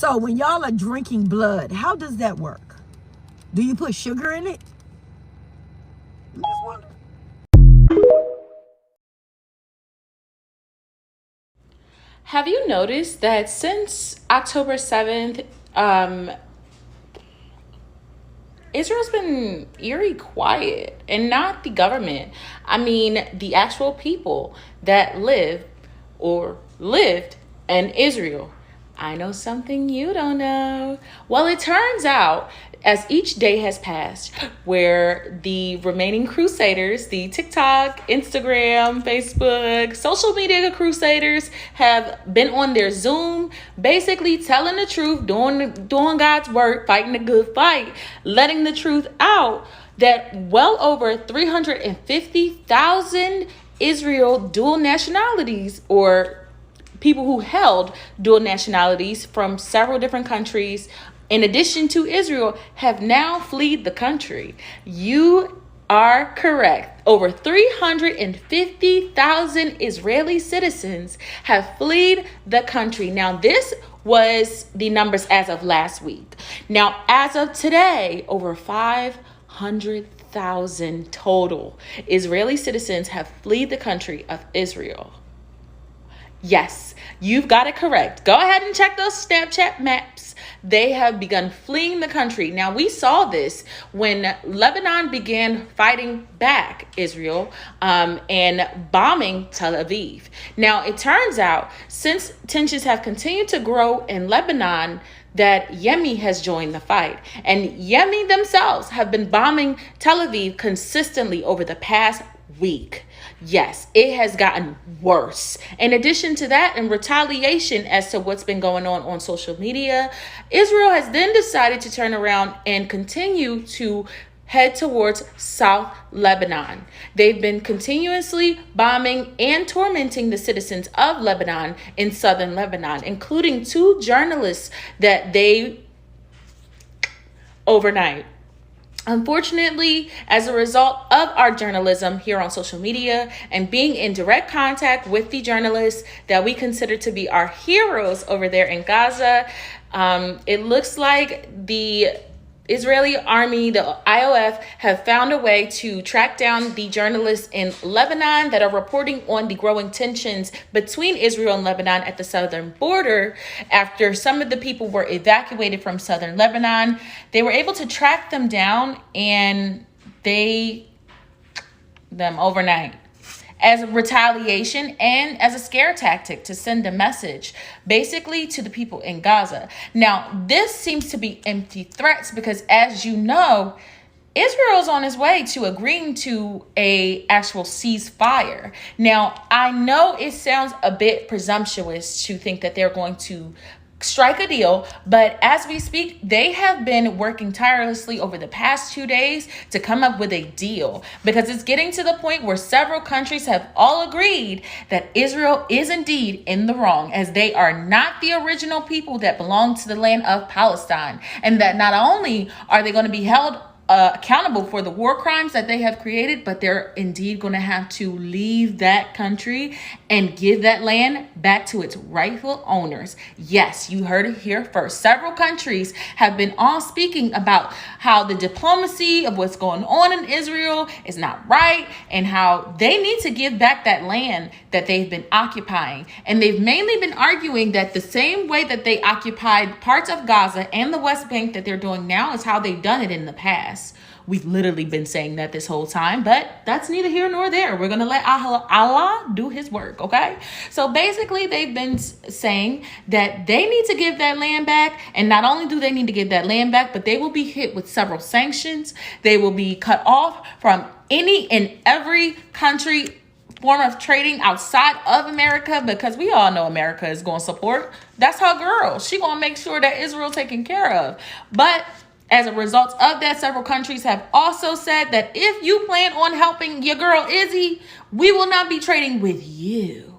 So when y'all are drinking blood, how does that work? Do you put sugar in it? I'm just wondering. Have you noticed that since October 7th, Israel's been eerie quiet, and not the government. I mean, the actual people that live or lived in Israel. I know something you don't know. Well, it turns out, as each day has passed, where the remaining crusaders, the TikTok, Instagram, Facebook, social media crusaders have been on their Zoom, basically telling the truth, doing God's work, fighting a good fight, letting the truth out, that well over 350,000 Israel dual nationalities, or people who held dual nationalities from several different countries, in addition to Israel, have now fled the country. You are correct. Over 350,000 Israeli citizens have fled the country. Now, this was the numbers as of last week. Now, as of today, over 500,000 total Israeli citizens have fled the country of Israel. Yes, you've got it correct. Go ahead and check those Snapchat maps. They have begun fleeing the country. Now, we saw this when Lebanon began fighting back Israel and bombing Tel Aviv. Now, it turns out, since tensions have continued to grow in Lebanon, that Yemen has joined the fight. And Yemen themselves have been bombing Tel Aviv consistently over the past week. Yes, it has gotten worse. In addition to that, in retaliation as to what's been going on social media, Israel has then decided to turn around and continue to head towards South Lebanon. They've been continuously bombing and tormenting the citizens of Lebanon in southern Lebanon, including 2 journalists that they overnight. Unfortunately, as a result of our journalism here on social media and being in direct contact with the journalists that we consider to be our heroes over there in Gaza, it looks like the Israeli army, the IOF, have found a way to track down the journalists in Lebanon that are reporting on the growing tensions between Israel and Lebanon at the southern border. After some of the people were evacuated from southern Lebanon, they were able to track them down and them overnight, as a retaliation and as a scare tactic to send a message basically to the people in Gaza. Now, this seems to be empty threats because, as you know, Israel's on its way to agreeing to a actual ceasefire. Now, I know it sounds a bit presumptuous to think that they're going to strike a deal, but as we speak, they have been working tirelessly over the past 2 days to come up with a deal, because it's getting to the point where several countries have all agreed that Israel is indeed in the wrong, as they are not the original people that belong to the land of Palestine, and that not only are they going to be held accountable for the war crimes that they have created, but they're indeed going to have to leave that country and give that land back to its rightful owners. Yes, you heard it here first. Several countries have been all speaking about how the diplomacy of what's going on in Israel is not right, and how they need to give back that land that they've been occupying. And they've mainly been arguing that the same way that they occupied parts of Gaza and the West Bank that they're doing now is how they've done it in the past. We've literally been saying that this whole time, but that's neither here nor there. We're going to let Allah do his work, okay? So basically, they've been saying that they need to give that land back, and not only do they need to give that land back, but they will be hit with several sanctions. They will be cut off from any and every country form of trading outside of America, because we all know America is going to support. That's her girl. She going to make sure that Israel taken care of. But as a result of that, several countries have also said that if you plan on helping your girl Izzy, we will not be trading with you.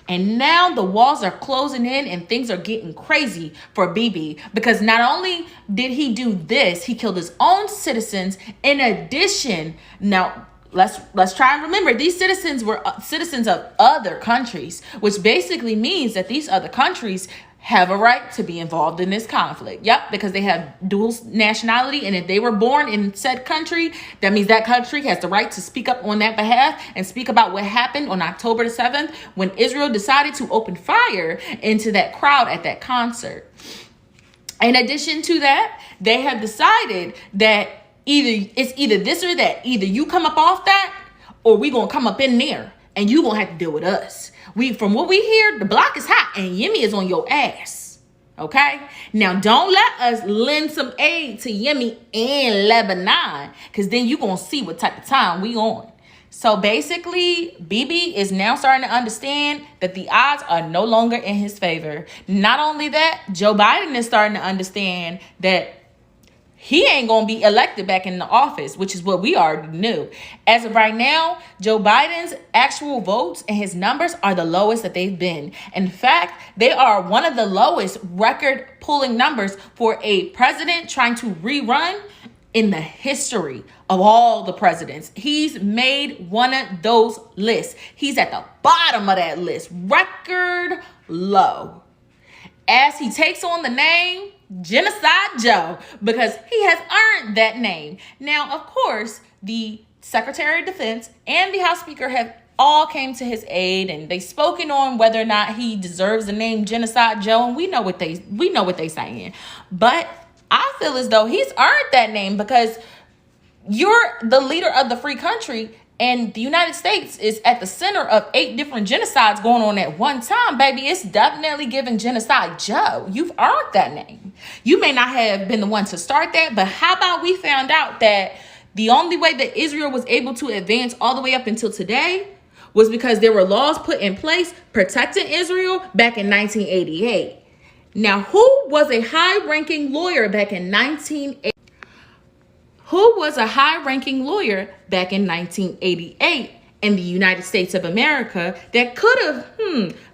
And now the walls are closing in and things are getting crazy for Bibi, because not only did he do this, he killed his own citizens. In addition, now let's try and remember, these citizens were citizens of other countries, which basically means that these other countries have a right to be involved in this conflict. Yep, because they have dual nationality, and if they were born in said country, that means that country has the right to speak up on that behalf and speak about what happened on October the 7th when Israel decided to open fire into that crowd at that concert. In addition to that, they have decided that it's either this or that. Either you come up off that, or we gonna come up in there and you gonna have to deal with us. From what we hear, the block is hot and Yemi is on your ass. Okay? Now, don't let us lend some aid to Yemi and Lebanon, because then you gonna see what type of time we on. So basically, Bibi is now starting to understand that the odds are no longer in his favor. Not only that, Joe Biden is starting to understand that he ain't going to be elected back in the office, which is what we already knew. As of right now, Joe Biden's actual votes and his numbers are the lowest that they've been. In fact, they are one of the lowest record pulling numbers for a president trying to rerun in the history of all the presidents. He's made one of those lists. He's at the bottom of that list, record low, as he takes on the name Genocide Joe, because he has earned that name. Now, of course, the Secretary of Defense and the House Speaker have all came to his aid, and they've spoken on whether or not he deserves the name Genocide Joe, and we know what they saying. But I feel as though he's earned that name, because you're the leader of the free country, and the United States is at the center of 8 different genocides going on at one time, baby. It's definitely giving Genocide Joe. You've earned that name. You may not have been the one to start that, but how about we found out that the only way that Israel was able to advance all the way up until today was because there were laws put in place protecting Israel back in 1988. Now, who was a high-ranking lawyer back in 1988? Who was a high-ranking lawyer back in 1988 in the United States of America that could have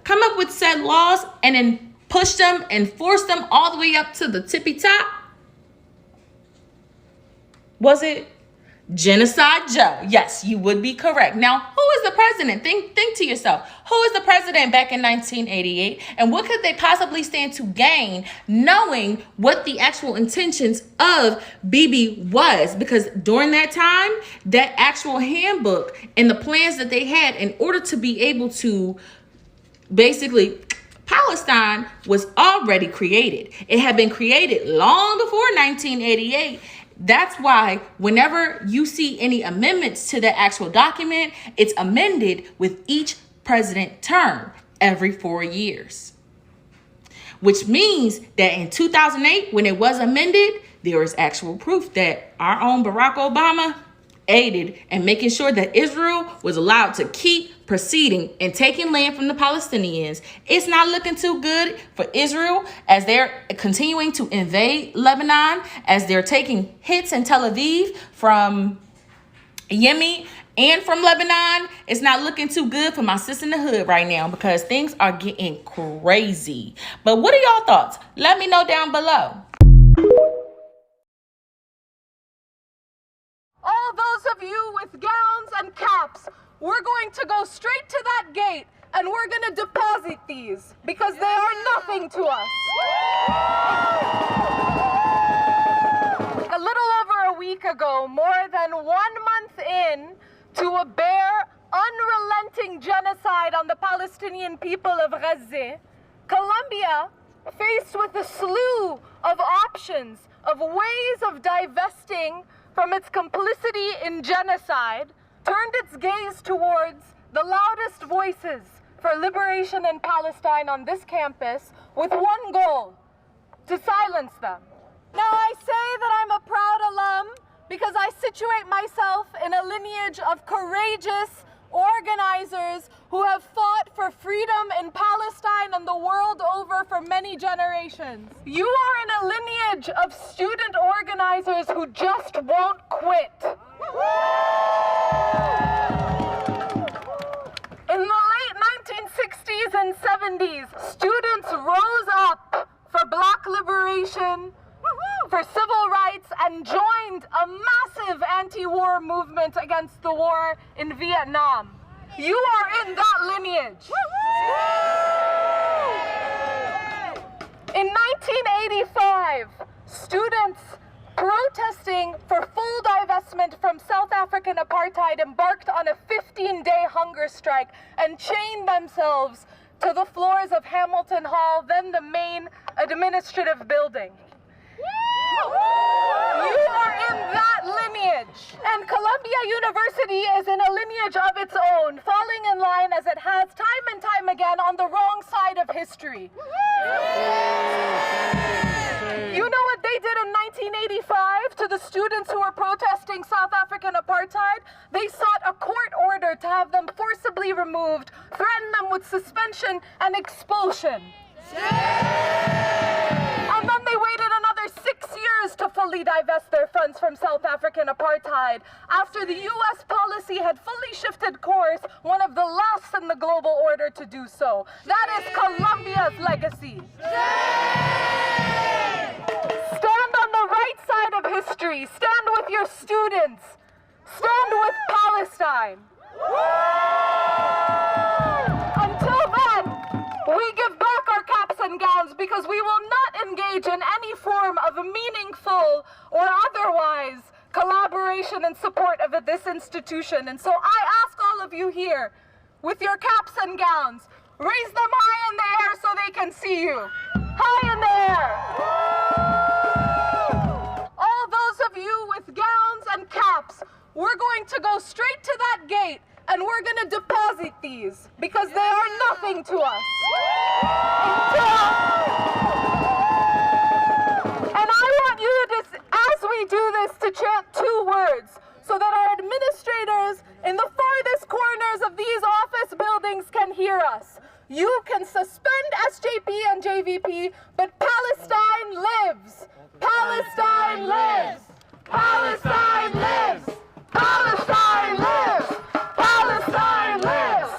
come up with said laws and then pushed them and forced them all the way up to the tippy top? Was it Genocide Joe? Yes, you would be correct. Now, who is the president? Think to yourself. Who is the president back in 1988? And what could they possibly stand to gain knowing what the actual intentions of Bibi was? Because during that time, that actual handbook and the plans that they had in order to be able to basically Palestine was already created. It had been created long before 1988. That's why whenever you see any amendments to the actual document, it's amended with each president term every 4 years. Which means that in 2008, when it was amended, there is actual proof that our own Barack Obama aided in making sure that Israel was allowed to keep proceeding and taking land from the Palestinians. It's not looking too good for Israel as they're continuing to invade Lebanon, as they're taking hits in Tel Aviv from Yemen and from Lebanon. It's not looking too good for my sis in the hood right now, because things are getting crazy. But what are y'all thoughts? Let me know down below. All those of you with gowns and caps, we're going to go straight to that gate and we're going to deposit these because they are nothing to us. A little over a week ago, more than 1 month in to a bare, unrelenting genocide on the Palestinian people of Gaza, Colombia, faced with a slew of options, of ways of divesting from its complicity in genocide, turned its gaze towards the loudest voices for liberation in Palestine on this campus with one goal: to silence them. Now, I say that I'm a proud alum because I situate myself in a lineage of courageous organizers who have fought for freedom in Palestine and the world over for many generations. You are in a lineage of student organizers who just won't quit. In the late 1960s and 70s, students rose up for Black liberation, for civil rights, and joined a massive anti-war movement against the war in Vietnam. You are in that lineage. protesting for full divestment from South African apartheid embarked on a 15-day hunger strike and chained themselves to the floors of Hamilton Hall, then the main administrative building. You are in that lineage, and Columbia University is in a lineage of its own, falling in line as it has time and time again on the wrong side of history. You know what they did in 1985 to the students who were protesting South African apartheid? They sought a court order to have them forcibly removed, threatened them with suspension and expulsion. And then they waited another 6 years to fully divest their funds from South African apartheid. After the US policy had fully shifted course, one of the last in the global order to do so. That is Columbia's legacy. Stand on the right side of history. Stand with your students. Stand with Palestine. Until then, we give back our caps and gowns because we will not engage in any form of meaningful or otherwise collaboration and support of this institution. And so I ask all of you here, with your caps and gowns, raise them high in the air so they can see you. High in the air. All those of you with gowns and caps, we're going to go straight to that gate and we're going to deposit these because they are nothing to us. And I want you to, as we do this, to chant 2 words so that our administrators in the farthest corners of these office buildings can hear us. You can suspend SJP and JVP, but Palestine lives. Palestine lives. Palestine lives. Palestine lives. Palestine lives.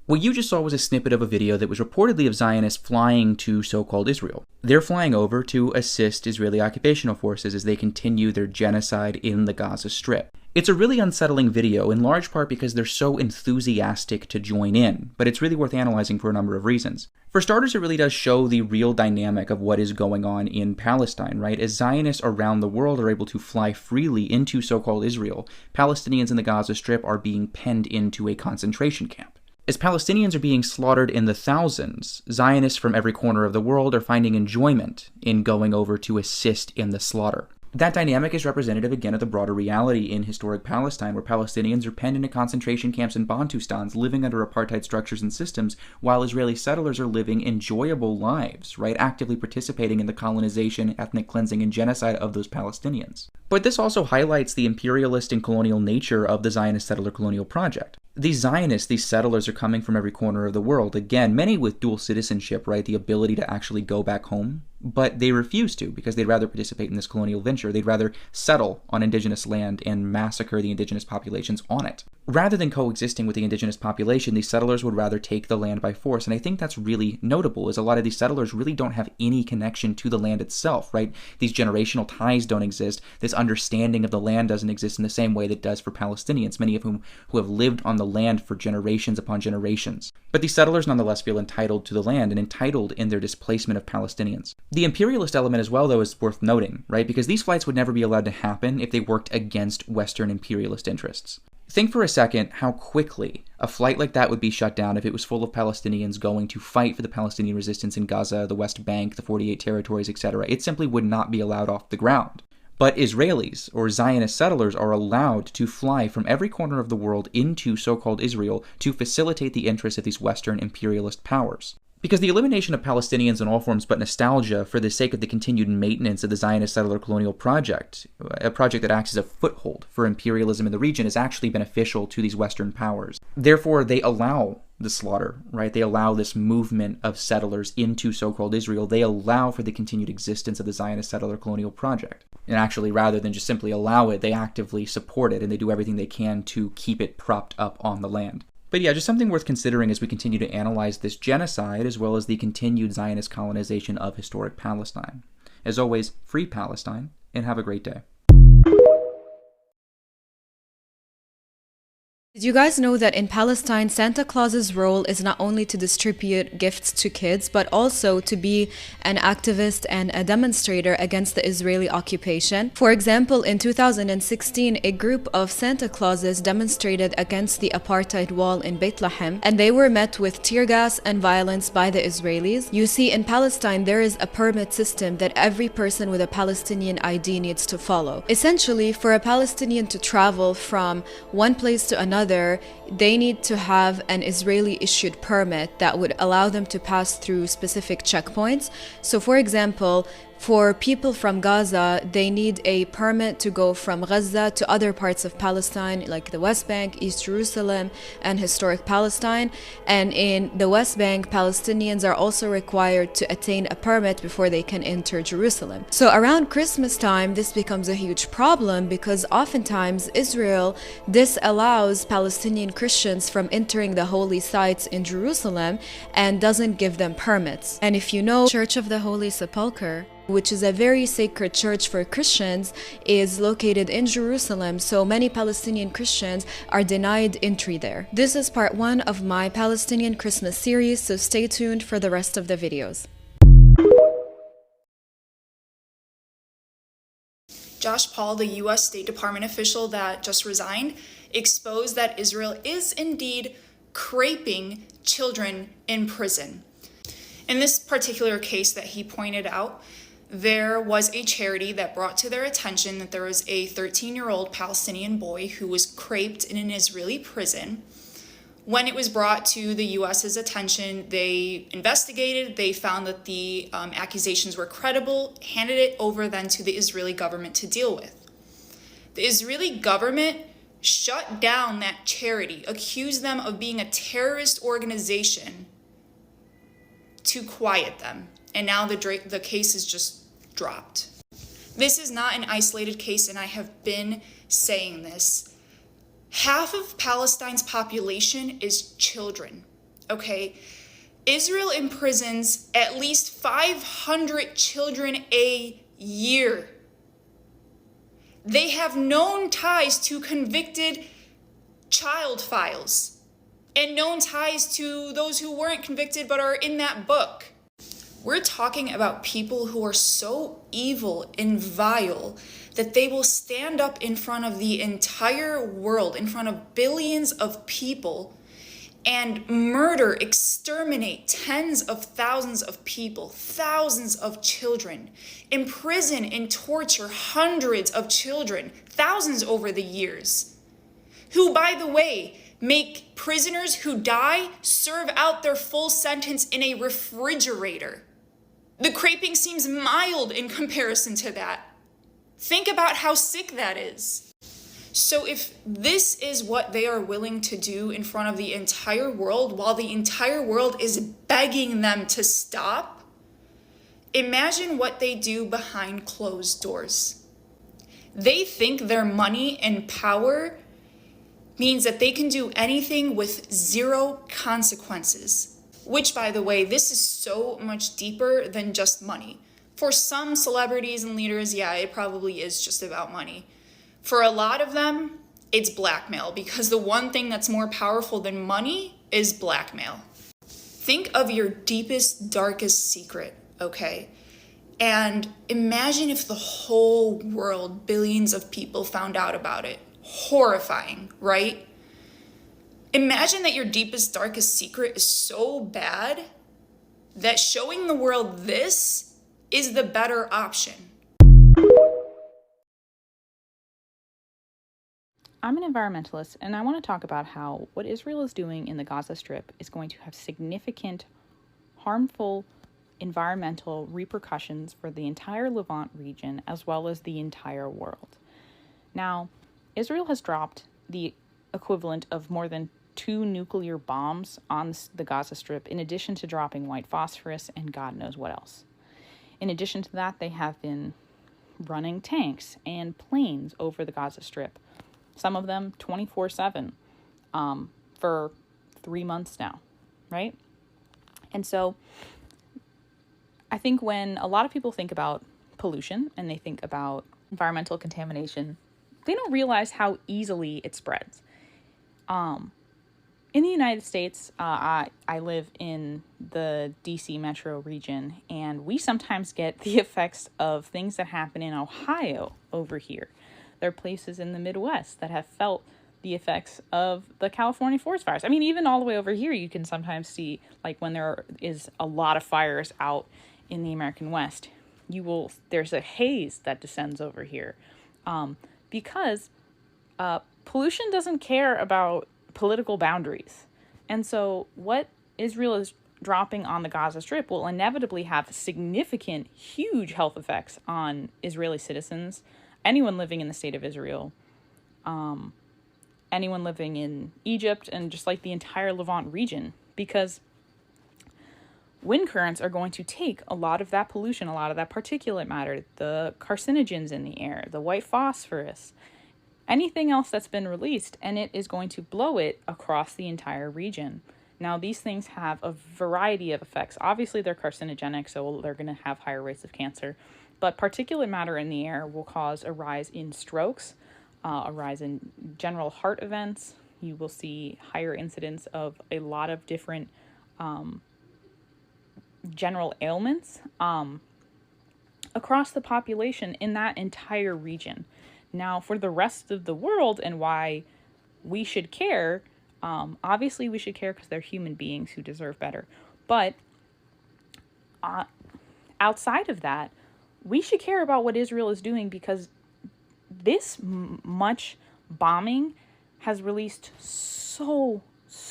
What you just saw was a snippet of a video that was reportedly of Zionists flying to so-called Israel. They're flying over to assist Israeli occupational forces as they continue their genocide in the Gaza Strip. It's a really unsettling video, in large part because they're so enthusiastic to join in, but it's really worth analyzing for a number of reasons. For starters, it really does show the real dynamic of what is going on in Palestine, right? As Zionists around the world are able to fly freely into so-called Israel, Palestinians in the Gaza Strip are being penned into a concentration camp. As Palestinians are being slaughtered in the thousands, Zionists from every corner of the world are finding enjoyment in going over to assist in the slaughter. That dynamic is representative again of the broader reality in historic Palestine, where Palestinians are penned into concentration camps and Bantustans, living under apartheid structures and systems, while Israeli settlers are living enjoyable lives, right? Actively participating in the colonization, ethnic cleansing, and genocide of those Palestinians. But this also highlights the imperialist and colonial nature of the Zionist settler colonial project. These Zionists, these settlers, are coming from every corner of the world. Again, many with dual citizenship, right? The ability to actually go back home. But they refuse to because they'd rather participate in this colonial venture. They'd rather settle on indigenous land and massacre the indigenous populations on it. Rather than coexisting with the indigenous population, these settlers would rather take the land by force. And I think that's really notable, is a lot of these settlers really don't have any connection to the land itself, right? These generational ties don't exist. This understanding of the land doesn't exist in the same way that it does for Palestinians, many of whom who have lived on the land for generations upon generations. But these settlers nonetheless feel entitled to the land and entitled in their displacement of Palestinians. The imperialist element as well, though, is worth noting, right? Because these flights would never be allowed to happen if they worked against Western imperialist interests. Think for a second how quickly a flight like that would be shut down if it was full of Palestinians going to fight for the Palestinian resistance in Gaza, the West Bank, the 48 territories, etc. It simply would not be allowed off the ground. But Israelis, or Zionist settlers, are allowed to fly from every corner of the world into so-called Israel to facilitate the interests of these Western imperialist powers. Because the elimination of Palestinians in all forms but nostalgia for the sake of the continued maintenance of the Zionist settler colonial project, a project that acts as a foothold for imperialism in the region, is actually beneficial to these Western powers. Therefore, they allow the slaughter, right? They allow this movement of settlers into so-called Israel. They allow for the continued existence of the Zionist settler colonial project. And actually, rather than just simply allow it, they actively support it and they do everything they can to keep it propped up on the land. But yeah, just something worth considering as we continue to analyze this genocide as well as the continued Zionist colonization of historic Palestine. As always, free Palestine, and have a great day. Did you guys know that in Palestine, Santa Claus's role is not only to distribute gifts to kids, but also to be an activist and a demonstrator against the Israeli occupation? For example, in 2016, a group of Santa Clauses demonstrated against the apartheid wall in Bethlehem, and they were met with tear gas and violence by the Israelis. You see, in Palestine, there is a permit system that every person with a Palestinian ID needs to follow. Essentially, for a Palestinian to travel from one place to another, they need to have an Israeli issued permit that would allow them to pass through specific checkpoints. So for example, for people from Gaza, they need a permit to go from Gaza to other parts of Palestine, like the West Bank, East Jerusalem, and historic Palestine. And in the West Bank, Palestinians are also required to attain a permit before they can enter Jerusalem. So around Christmas time, this becomes a huge problem because oftentimes Israel disallows Palestinian Christians from entering the holy sites in Jerusalem and doesn't give them permits. And if you know, Church of the Holy Sepulchre, which is a very sacred church for Christians, is located in Jerusalem, so many Palestinian Christians are denied entry there. This is part 1 of my Palestinian Christmas series, so stay tuned for the rest of the videos. Josh Paul, the U.S. State Department official that just resigned, exposed that Israel is indeed craping children in prison. In this particular case that he pointed out, there was a charity that brought to their attention that there was a 13-year-old Palestinian boy who was craped in an Israeli prison. When it was brought to the U.S.'s attention, they investigated, they found that the accusations were credible, handed it over then to the Israeli government to deal with. The Israeli government shut down that charity, accused them of being a terrorist organization to quiet them. And now the case is just dropped. This is not an isolated case, and I have been saying this. Half of Palestine's population is children, okay? Israel imprisons at least 500 children a year. They have known ties to convicted child files and known ties to those who weren't convicted but are in that book. We're talking about people who are so evil and vile that they will stand up in front of the entire world, in front of billions of people, and murder, exterminate tens of thousands of people, thousands of children, imprison and torture hundreds of children, thousands over the years, who, by the way, make prisoners who die serve out their full sentence in a refrigerator. The craping seems mild in comparison to that. Think about how sick that is. So if this is what they are willing to do in front of the entire world, while the entire world is begging them to stop, imagine what they do behind closed doors. They think their money and power means that they can do anything with zero consequences. Which, by the way, this is so much deeper than just money. For some celebrities and leaders, yeah, it probably is just about money. For a lot of them, it's blackmail, because the one thing that's more powerful than money is blackmail. Think of your deepest, darkest secret, okay? And imagine if the whole world, billions of people, found out about it. Horrifying, right? Imagine that your deepest, darkest secret is so bad that showing the world this is the better option. I'm an environmentalist, and I want to talk about how what Israel is doing in the Gaza Strip is going to have significant, harmful environmental repercussions for the entire Levant region as well as the entire world. Now, Israel has dropped the equivalent of more than 2 nuclear bombs on the Gaza Strip, in addition to dropping white phosphorus and God knows what else. In addition to that, they have been running tanks and planes over the Gaza Strip, some of them 24/7, for 3 months now, right? And so I think when a lot of people think about pollution and they think about environmental contamination, they don't realize how easily it spreads. In the United States, I live in the DC metro region, and we sometimes get the effects of things that happen in Ohio over here. There are places in the Midwest that have felt the effects of the California forest fires. I mean, even all the way over here, you can sometimes see, like when there is a lot of fires out in the American West, there's a haze that descends over here, because pollution doesn't care about political boundaries. And so what Israel is dropping on the Gaza Strip will inevitably have significant, huge health effects on Israeli citizens, anyone living in the state of Israel, anyone living in Egypt, and just like the entire Levant region, because wind currents are going to take a lot of that pollution, a lot of that particulate matter, the carcinogens in the air, the white phosphorus, anything else that's been released, and it is going to blow it across the entire region. Now, these things have a variety of effects. Obviously, they're carcinogenic, so they're going to have higher rates of cancer. But particulate matter in the air will cause a rise in strokes, a rise in general heart events. You will see higher incidence of a lot of different general ailments across the population in that entire region. Now, for the rest of the world and why we should care, obviously we should care because they're human beings who deserve better. But outside of that, we should care about what Israel is doing, because this much bombing has released so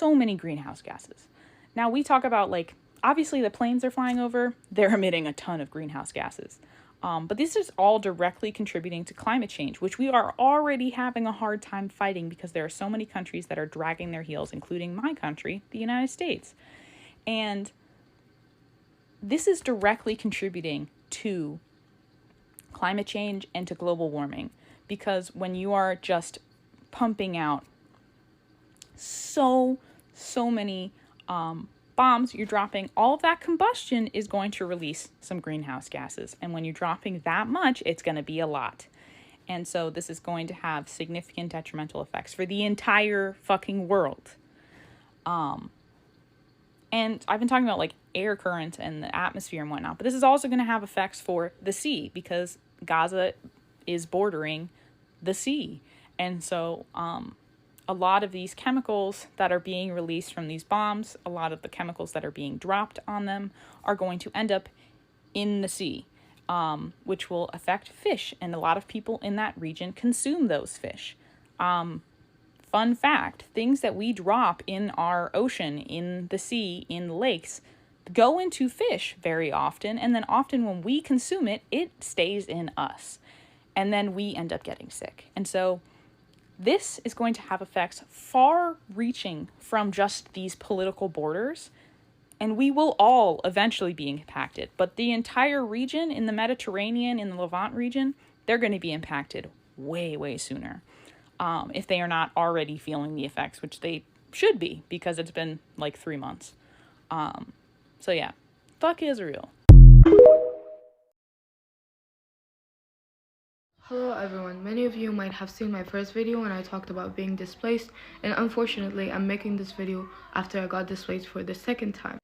many greenhouse gases. Now, we talk about, like, obviously the planes are flying over, they're emitting a ton of greenhouse gases. But this is all directly contributing to climate change, which we are already having a hard time fighting because there are so many countries that are dragging their heels, including my country, the United States. And this is directly contributing to climate change and to global warming, because when you are just pumping out so many bombs, you're dropping, all of that combustion is going to release some greenhouse gases. And when you're dropping that much, it's going to be a lot. And so this is going to have significant detrimental effects for the entire fucking world. And I've been talking about like air current and the atmosphere and whatnot, but this is also going to have effects for the sea, because Gaza is bordering the sea. And so, a lot of these chemicals that are being released from these bombs, a lot of the chemicals that are being dropped on them are going to end up in the sea, which will affect fish. And a lot of people in that region consume those fish. Fun fact, things that we drop in our ocean, in the sea, in lakes, go into fish very often. And then often when we consume it, it stays in us. And then we end up getting sick. And so this is going to have effects far-reaching from just these political borders, and we will all eventually be impacted. But the entire region in the Mediterranean, in the Levant region, they're going to be impacted way sooner, if they are not already feeling the effects, which they should be, because it's been like 3 months. So yeah, fuck Israel. Hello everyone, many of you might have seen my first video when I talked about being displaced, and unfortunately I'm making this video after I got displaced for the second time.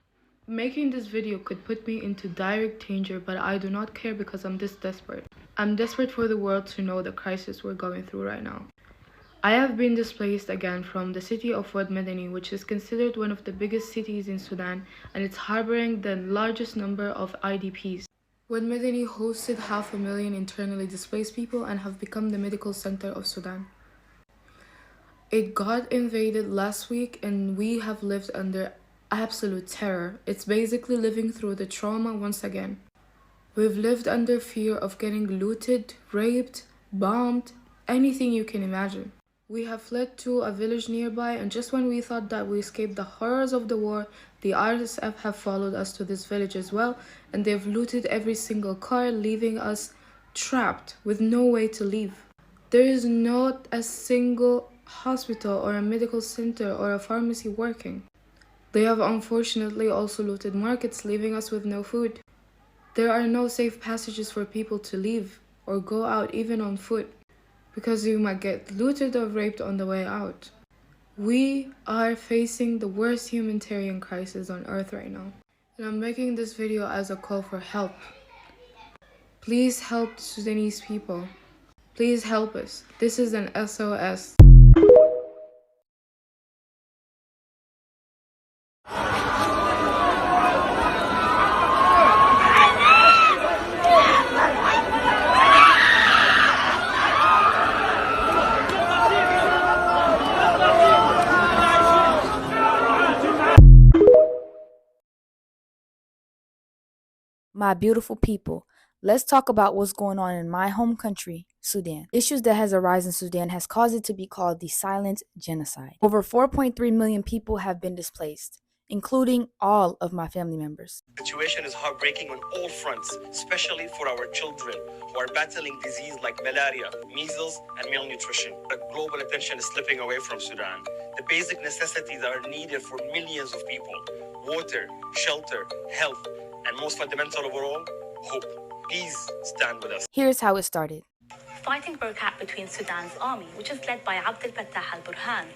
Making this video could put me into direct danger, but I do not care because I'm this desperate. I'm desperate for the world to know the crisis we're going through right now. I have been displaced again from the city of Wad Madani, which is considered one of the biggest cities in Sudan, and it's harboring the largest number of IDPs. Wad Madani hosted 500,000 internally displaced people and have become the medical center of Sudan. It got invaded last week and we have lived under absolute terror. It's basically living through the trauma once again. We've lived under fear of getting looted, raped, bombed, anything you can imagine. We have fled to a village nearby, and just when we thought that we escaped the horrors of the war, the RSF have followed us to this village as well, and they've looted every single car, leaving us trapped with no way to leave. There is not a single hospital or a medical center or a pharmacy working. They have unfortunately also looted markets, leaving us with no food. There are no safe passages for people to leave or go out even on foot, because you might get looted or raped on the way out. We are facing the worst humanitarian crisis on earth right now. And I'm making this video as a call for help. Please help the Sudanese people. Please help us. This is an SOS. My beautiful people, let's talk about what's going on in my home country, Sudan. Issues that has arisen in Sudan has caused it to be called the silent genocide. Over 4.3 million people have been displaced, including all of my family members. The situation is heartbreaking on all fronts, especially for our children who are battling disease like malaria, measles, and malnutrition. But global attention is slipping away from Sudan. The basic necessities are needed for millions of people: water, shelter, health, and most fundamental of all, hope. Please stand with us. Here's how it started. Fighting broke out between Sudan's army, which is led by Abdel Fattah al-Burhan,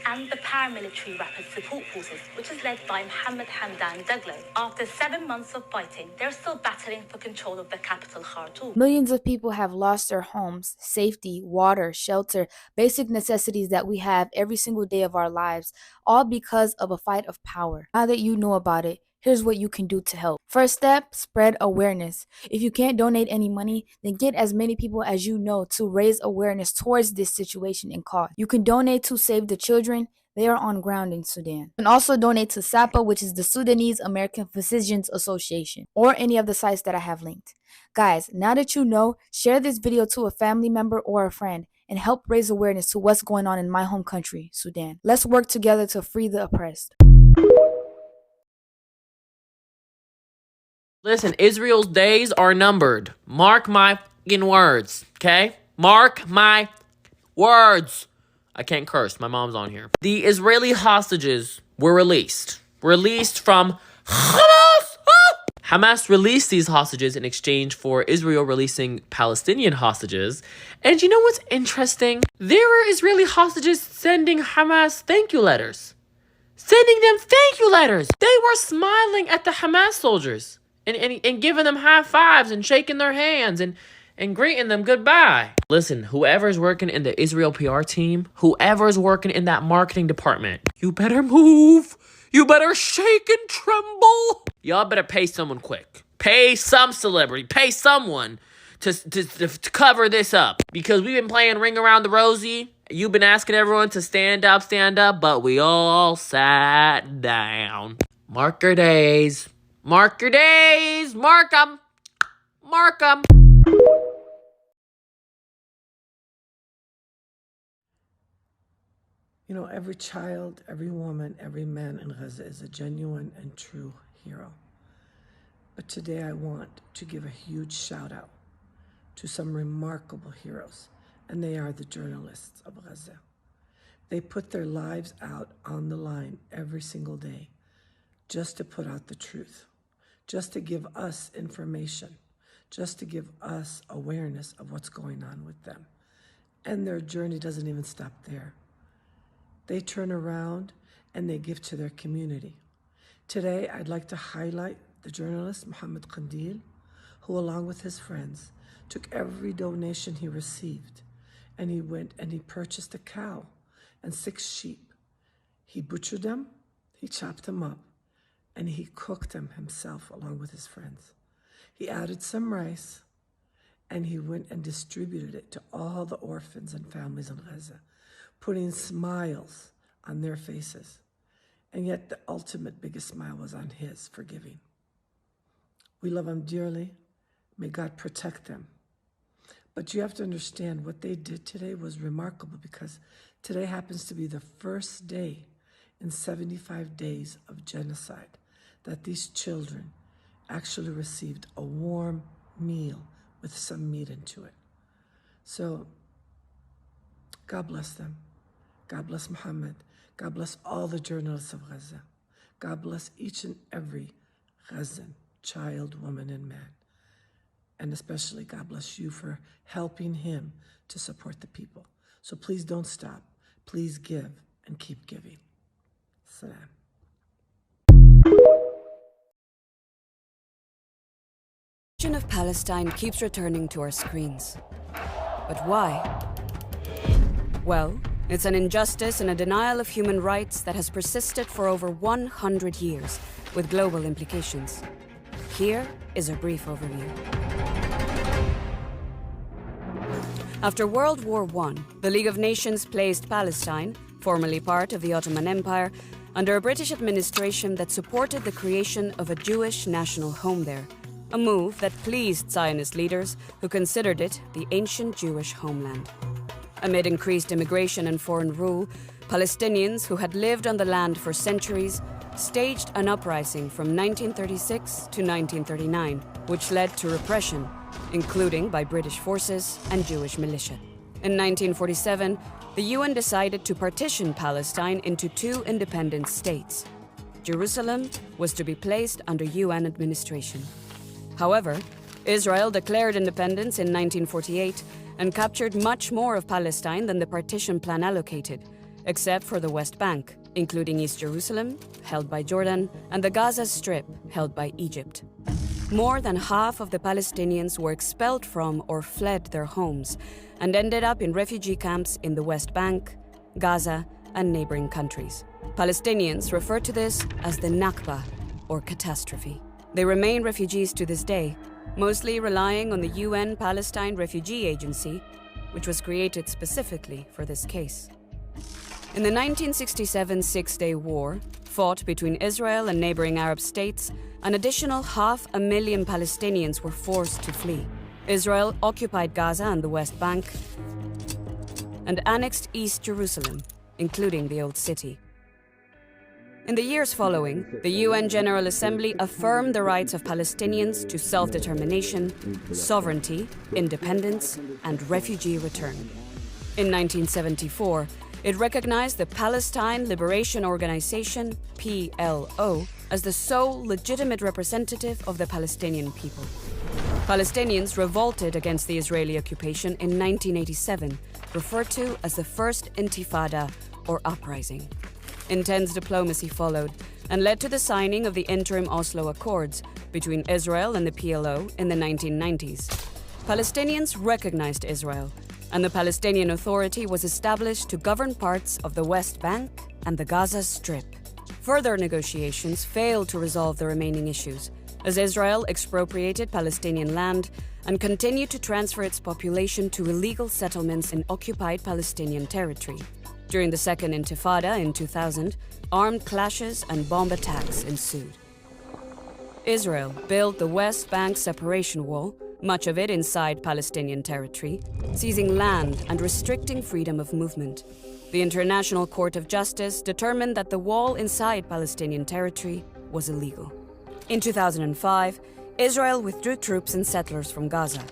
and the paramilitary rapid support forces, which is led by Mohammed Hamdan Daglo. After 7 months of fighting, they're still battling for control of the capital, Khartoum. Millions of people have lost their homes, safety, water, shelter, basic necessities that we have every single day of our lives, all because of a fight of power. Now that you know about it, here's what you can do to help. First step, spread awareness. If you can't donate any money, then get as many people as you know to raise awareness towards this situation and cause. You can donate to Save the Children. They are on ground in Sudan. You can also donate to SAPA, which is the Sudanese American Physicians Association, or any of the sites that I have linked. Guys, now that you know, share this video to a family member or a friend and help raise awareness to what's going on in my home country, Sudan. Let's work together to free the oppressed. Listen, Israel's days are numbered. Mark my fucking words, okay? Mark my words. I can't curse. My mom's on here. The Israeli hostages were released. Released from Hamas. Hamas released these hostages in exchange for Israel releasing Palestinian hostages. And you know what's interesting? There were Israeli hostages sending Hamas thank you letters. Sending them thank you letters. They were smiling at the Hamas soldiers. And giving them high fives and shaking their hands and greeting them goodbye. Listen, whoever's working in the Israel PR team, whoever's working in that marketing department, you better move. You better shake and tremble. Y'all better pay someone quick. Pay some celebrity. Pay someone to cover this up. Because we've been playing Ring Around the Rosie. You've been asking everyone to stand up, but we all sat down. Mark your days. Mark your days. Mark them. Mark them. You know, every child, every woman, every man in Gaza is a genuine and true hero. But today I want to give a huge shout out to some remarkable heroes, and they are the journalists of Gaza. They put their lives out on the line every single day just to put out the truth, just to give us information, just to give us awareness of what's going on with them. And their journey doesn't even stop there. They turn around and they give to their community. Today, I'd like to highlight the journalist Mohammed Qandil, who along with his friends took every donation he received and he went and he purchased a cow and 6 sheep. He butchered them, he chopped them up, and he cooked them himself along with his friends. He added some rice and he went and distributed it to all the orphans and families in Gaza, putting smiles on their faces. And yet the ultimate biggest smile was on his for giving. We love him dearly. May God protect them. But you have to understand what they did today was remarkable, because today happens to be the first day in 75 days of genocide that these children actually received a warm meal with some meat into it. So God bless them. God bless Muhammad. God bless all the journalists of Gaza. God bless each and every Gazan, child, woman, and man. And especially God bless you for helping him to support the people. So please don't stop. Please give and keep giving. Salam. The question of Palestine keeps returning to our screens. But why? Well, it's an injustice and a denial of human rights that has persisted for over 100 years, with global implications. Here is a brief overview. After World War I, the League of Nations placed Palestine, formerly part of the Ottoman Empire, under a British administration that supported the creation of a Jewish national home there, a move that pleased Zionist leaders who considered it the ancient Jewish homeland. Amid increased immigration and foreign rule, Palestinians who had lived on the land for centuries staged an uprising from 1936 to 1939, which led to repression, including by British forces and Jewish militia. In 1947, the UN decided to partition Palestine into two independent states. Jerusalem was to be placed under UN administration. However, Israel declared independence in 1948 and captured much more of Palestine than the partition plan allocated, except for the West Bank, including East Jerusalem, held by Jordan, and the Gaza Strip, held by Egypt. More than half of the Palestinians were expelled from or fled their homes and ended up in refugee camps in the West Bank, Gaza, and neighboring countries. Palestinians refer to this as the Nakba, or catastrophe. They remain refugees to this day, mostly relying on the UN Palestine Refugee Agency, which was created specifically for this case. In the 1967 Six-Day War, fought between Israel and neighboring Arab states, an additional 500,000 Palestinians were forced to flee. Israel occupied Gaza and the West Bank and annexed East Jerusalem, including the Old City. In the years following, the UN General Assembly affirmed the rights of Palestinians to self-determination, sovereignty, independence, and refugee return. In 1974, it recognized the Palestine Liberation Organization, PLO, as the sole legitimate representative of the Palestinian people. Palestinians revolted against the Israeli occupation in 1987, referred to as the First Intifada, or uprising. Intense diplomacy followed and led to the signing of the interim Oslo Accords between Israel and the PLO in the 1990s. Palestinians recognized Israel, and the Palestinian Authority was established to govern parts of the West Bank and the Gaza Strip. Further negotiations failed to resolve the remaining issues, as Israel expropriated Palestinian land and continued to transfer its population to illegal settlements in occupied Palestinian territory. During the Second Intifada in 2000, armed clashes and bomb attacks ensued. Israel built the West Bank separation wall, much of it inside Palestinian territory, seizing land and restricting freedom of movement. The International Court of Justice determined that the wall inside Palestinian territory was illegal. In 2005, Israel withdrew troops and settlers from Gaza.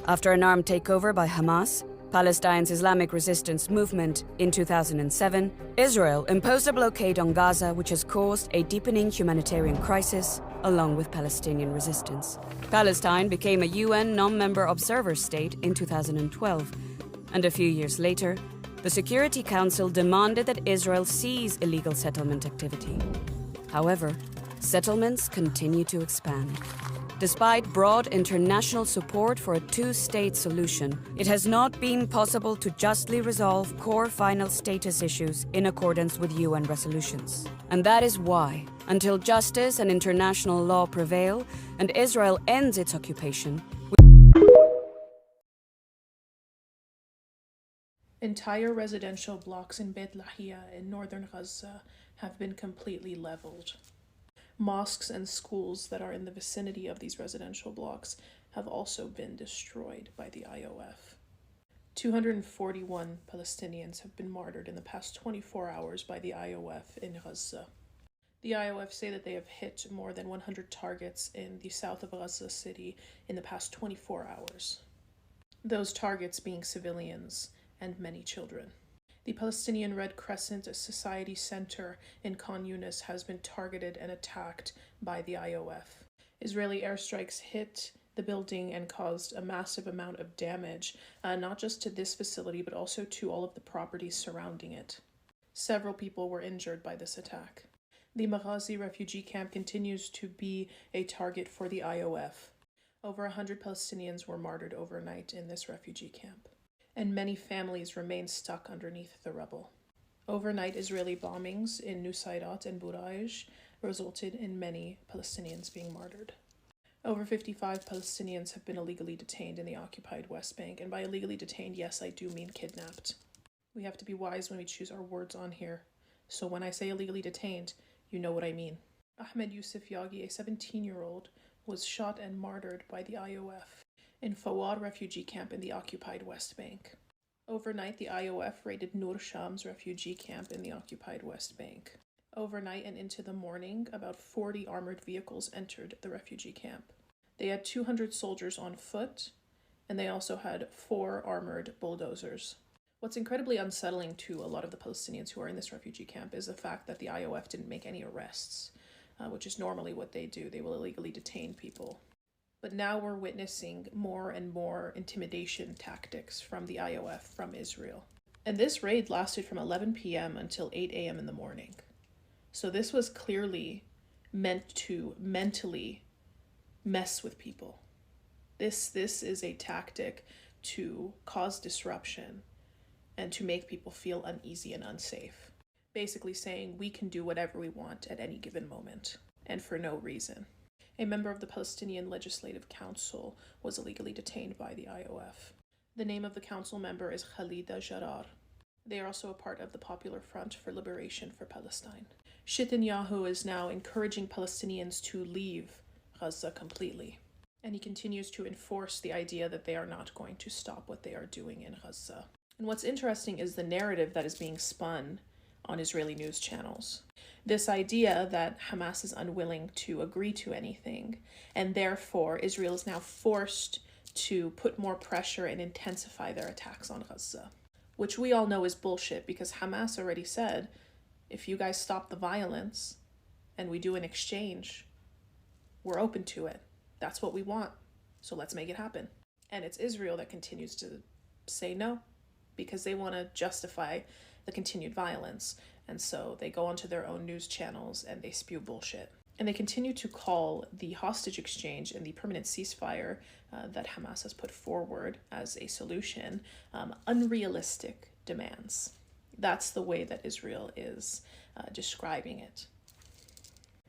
After an armed takeover by Hamas, Palestine's Islamic Resistance Movement, in 2007, Israel imposed a blockade on Gaza, which has caused a deepening humanitarian crisis, along with Palestinian resistance. Palestine became a UN non-member observer state in 2012, and a few years later, the Security Council demanded that Israel cease illegal settlement activity. However, settlements continue to expand. Despite broad international support for a two-state solution, it has not been possible to justly resolve core final status issues in accordance with UN resolutions. And that is why, until justice and international law prevail and Israel ends its occupation, Entire residential blocks in Beit Lahia in northern Gaza have been completely leveled. Mosques and schools that are in the vicinity of these residential blocks have also been destroyed by the IOF. 241 Palestinians have been martyred in the past 24 hours by the IOF in Gaza. The IOF say that they have hit more than 100 targets in the south of Gaza City in the past 24 hours. Those targets being civilians and many children. The Palestinian Red Crescent Society Center in Khan Yunis has been targeted and attacked by the IOF. Israeli airstrikes hit the building and caused a massive amount of damage, not just to this facility, but also to all of the properties surrounding it. Several people were injured by this attack. The Maghazi refugee camp continues to be a target for the IOF. Over 100 Palestinians were martyred overnight in this refugee camp, and many families remain stuck underneath the rubble. Overnight Israeli bombings in Nusayrat and Buraj resulted in many Palestinians being martyred. Over 55 Palestinians have been illegally detained in the occupied West Bank, and by illegally detained, yes, I do mean kidnapped. We have to be wise when we choose our words on here. So when I say illegally detained, you know what I mean. Ahmed Yusuf Yagi, a 17-year-old, was shot and martyred by the IOF in Fawad refugee camp in the occupied West Bank. Overnight, the IOF raided Nur Shams refugee camp in the occupied West Bank. Overnight and into the morning, about 40 armored vehicles entered the refugee camp. They had 200 soldiers on foot, and they also had 4 armored bulldozers. What's incredibly unsettling to a lot of the Palestinians who are in this refugee camp is the fact that the IOF didn't make any arrests, which is normally what they do. They will illegally detain people. But now we're witnessing more and more intimidation tactics from the IOF, from Israel. And this raid lasted from 11 p.m. until 8 a.m. in the morning. So this was clearly meant to mentally mess with people. This is a tactic to cause disruption and to make people feel uneasy and unsafe. Basically saying we can do whatever we want at any given moment, and for no reason. A member of the Palestinian Legislative Council was illegally detained by the IOF. The name of the council member is Khalida Jarrar. They are also a part of the Popular Front for Liberation for Palestine. Netanyahu is now encouraging Palestinians to leave Gaza completely, and he continues to enforce the idea that they are not going to stop what they are doing in Gaza. And what's interesting is the narrative that is being spun on Israeli news channels. This idea that Hamas is unwilling to agree to anything, and therefore Israel is now forced to put more pressure and intensify their attacks on Gaza, which we all know is bullshit, because Hamas already said, if you guys stop the violence and we do an exchange, we're open to it. That's what we want. So let's make it happen. And it's Israel that continues to say no, because they want to justify the continued violence. And so they go onto their own news channels and they spew bullshit. And they continue to call the hostage exchange and the permanent ceasefire that Hamas has put forward as a solution unrealistic demands. That's the way that Israel is describing it.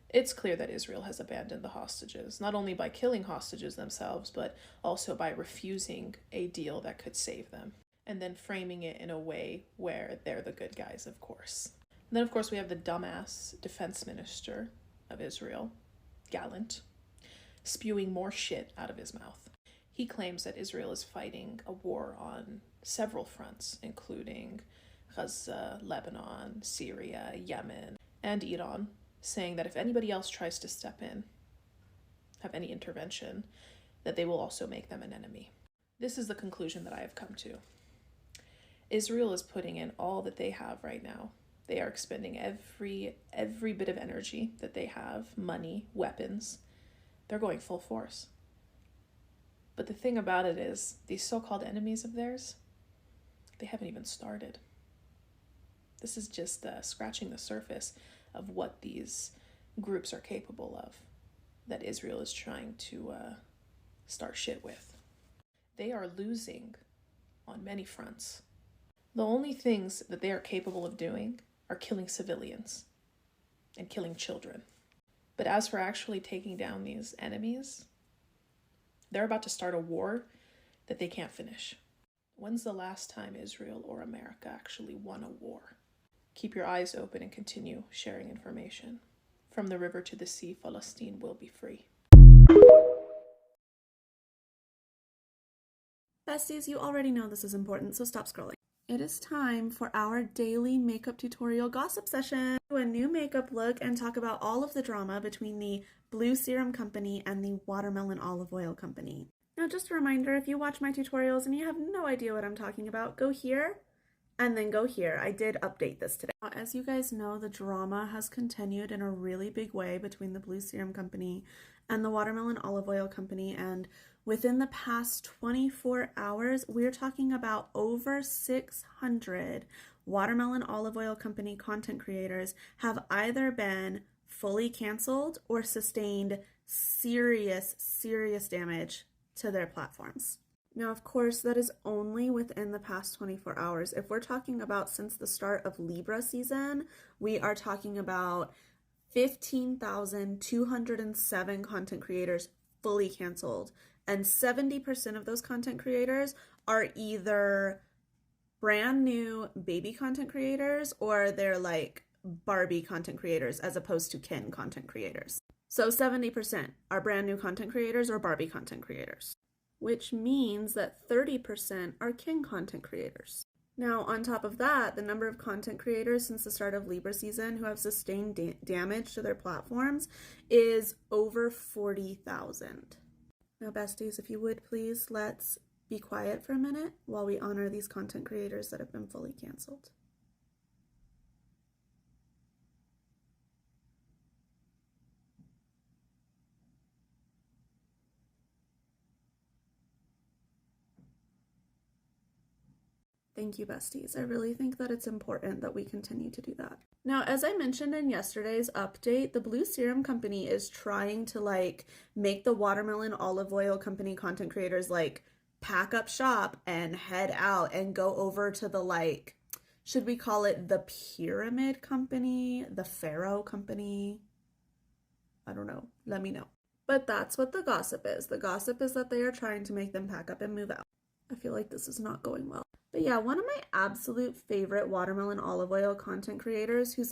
It's clear that Israel has abandoned the hostages, not only by killing hostages themselves, but also by refusing a deal that could save them, and then framing it in a way where they're the good guys, of course. And then, of course, we have the dumbass defense minister of Israel, Gallant, spewing more shit out of his mouth. He claims that Israel is fighting a war on several fronts, including Gaza, Lebanon, Syria, Yemen, and Iran, saying that if anybody else tries to step in, have any intervention, that they will also make them an enemy. This is the conclusion that I have come to. Israel is putting in all that they have right now. They are expending every bit of energy that they have, money, weapons. They're going full force. But the thing about it is, these so-called enemies of theirs, they haven't even started. This is just scratching the surface of what these groups are capable of, that Israel is trying to start shit with. They are losing on many fronts. The only things that they are capable of doing are killing civilians and killing children. But as for actually taking down these enemies, they're about to start a war that they can't finish. When's the last time Israel or America actually won a war? Keep your eyes open and continue sharing information. From the river to the sea, Palestine will be free. Besties, you already know this is important, so stop scrolling. It is time for our daily makeup tutorial gossip session. Do a new makeup look and talk about all of the drama between the Blue Serum Company and the Watermelon Olive Oil Company. Now, just a reminder, if you watch my tutorials and you have no idea what I'm talking about, go here and then go here. I did update this today. As you guys know, the drama has continued in a really big way between the Blue Serum Company and the Watermelon Olive Oil Company, and within the past 24 hours, we're talking about over 600 Watermelon Olive Oil Company content creators have either been fully canceled or sustained serious damage to their platforms. Now, of course, that is only within the past 24 hours. If we're talking about since the start of Libra season, we are talking about 15,207 content creators fully canceled. And 70% of those content creators are either brand new baby content creators or they're like Barbie content creators as opposed to Ken content creators. So 70% are brand new content creators or Barbie content creators, which means that 30% are Ken content creators. Now, on top of that, the number of content creators since the start of Libra season who have sustained damage to their platforms is over 40,000. Now, besties, if you would please, let's be quiet for a minute while we honor these content creators that have been fully canceled. Thank you, besties. I really think that it's important that we continue to do that. Now, as I mentioned in yesterday's update, the Blue Serum Company is trying to make the Watermelon Olive Oil Company content creators pack up shop and head out and go over to the should we call it the Pyramid Company, the Pharaoh Company? I don't know. Let me know. But that's what the gossip is. The gossip is that they are trying to make them pack up and move out. I feel like this is not going well. But yeah, one of my absolute favorite Watermelon Olive Oil content creators who's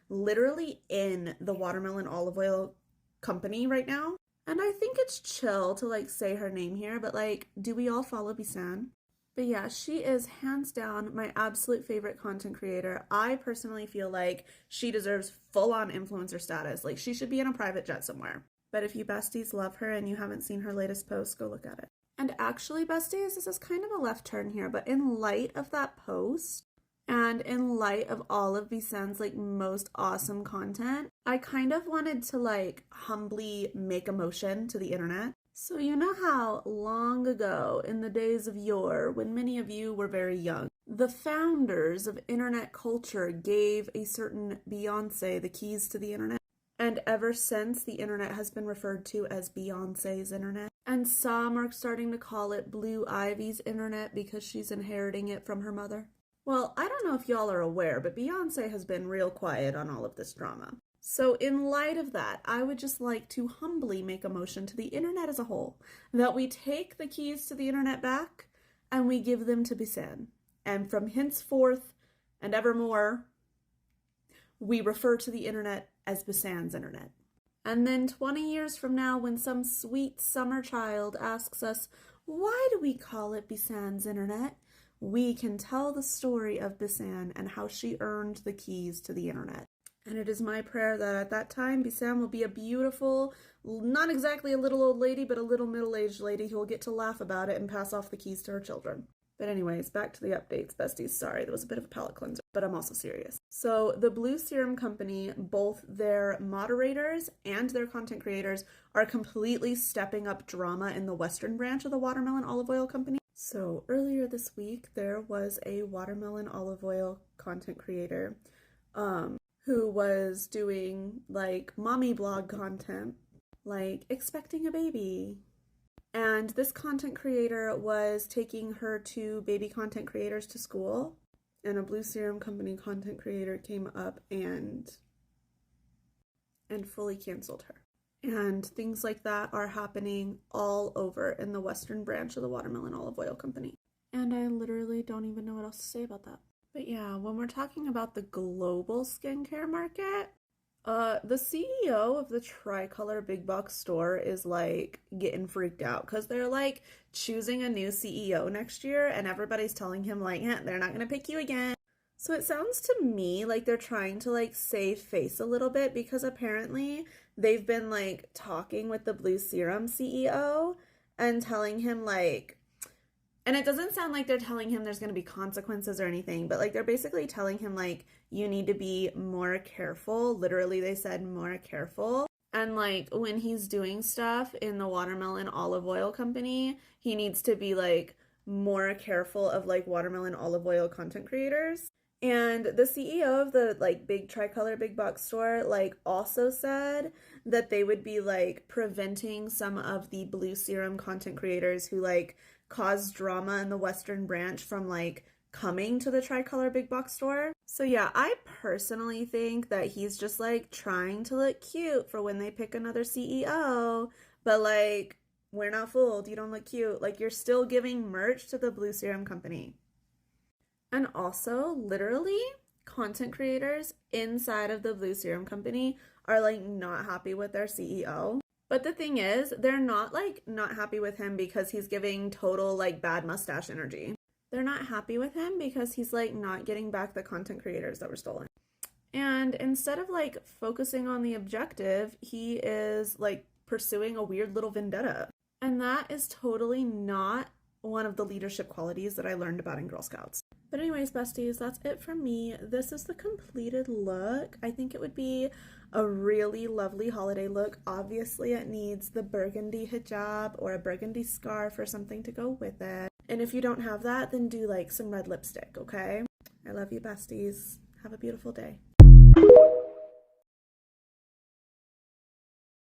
literally in the Watermelon Olive Oil Company right now. And I think it's chill to say her name here, but do we all follow Bisan? But yeah, she is hands down my absolute favorite content creator. I personally feel like she deserves full-on influencer status. She should be in a private jet somewhere. But if you besties love her and you haven't seen her latest post, go look at it. And actually, besties, this is kind of a left turn here, but in light of that post and in light of all of Bisan's most awesome content, I kind of wanted to humbly make a motion to the internet. So you know how long ago in the days of yore, when many of you were very young, the founders of internet culture gave a certain Beyonce the keys to the internet? And ever since, the internet has been referred to as Beyonce's internet. And some are starting to call it Blue Ivy's internet because she's inheriting it from her mother. Well, I don't know if y'all are aware, but Beyonce has been real quiet on all of this drama. So in light of that, I would just like to humbly make a motion to the internet as a whole that we take the keys to the internet back and we give them to Bisan. And from henceforth and evermore, we refer to the internet as Bisan's internet. And then 20 years from now, when some sweet summer child asks us, why do we call it Bisan's internet? We can tell the story of Bisan and how she earned the keys to the internet. And it is my prayer that at that time, Bisan will be a beautiful, not exactly a little old lady, but a little middle-aged lady who will get to laugh about it and pass off the keys to her children. But anyways, back to the updates, besties. Sorry, that was a bit of a palate cleanser, but I'm also serious. So the Blue Serum Company, both their moderators and their content creators are completely stepping up drama in the Western branch of the Watermelon Olive Oil Company. So earlier this week, there was a Watermelon Olive Oil content creator who was doing mommy blog content, expecting a baby. And this content creator was taking her two baby content creators to school, and a Blue Serum Company content creator came up and fully canceled her. And things like that are happening all over in the Western branch of the Watermelon Olive Oil Company. And I literally don't even know what else to say about that. But yeah, when we're talking about the global skincare market, the CEO of the Tricolor Big Box store is getting freaked out because they're choosing a new CEO next year and everybody's telling him they're not going to pick you again. So it sounds to me like they're trying to save face a little bit because apparently they've been talking with the Blue Serum CEO and telling him and it doesn't sound like they're telling him there's going to be consequences or anything, but they're basically telling him you need to be more careful. Literally, they said more careful And like when he's doing stuff in the watermelon olive oil company, he needs to be like more careful of like watermelon olive oil content creators. And the CEO of the like big tricolor big box store like also said that they would be like preventing some of the Blue Serum content creators who like cause drama in the Western branch from like coming to the tricolor big box store. So yeah, I personally think that he's just like trying to look cute for when they pick another CEO, but like we're not fooled. You don't look cute. Like you're still giving merch to the Blue Serum company. And also, literally, content creators inside of the Blue Serum company are like not happy with their CEO. But the thing is, they're not like not happy with him because he's giving total like bad mustache energy. They're not happy with him because he's like not getting back the content creators that were stolen. And instead of like focusing on the objective, he is like pursuing a weird little vendetta. And that is totally not one of the leadership qualities that I learned about in Girl Scouts. But anyways, besties, that's it from me. This is the completed look. I think it would be a really lovely holiday look. Obviously, it needs the burgundy hijab or a burgundy scarf or something to go with it. And if you don't have that, then do like some red lipstick, okay? I love you, besties. Have a beautiful day.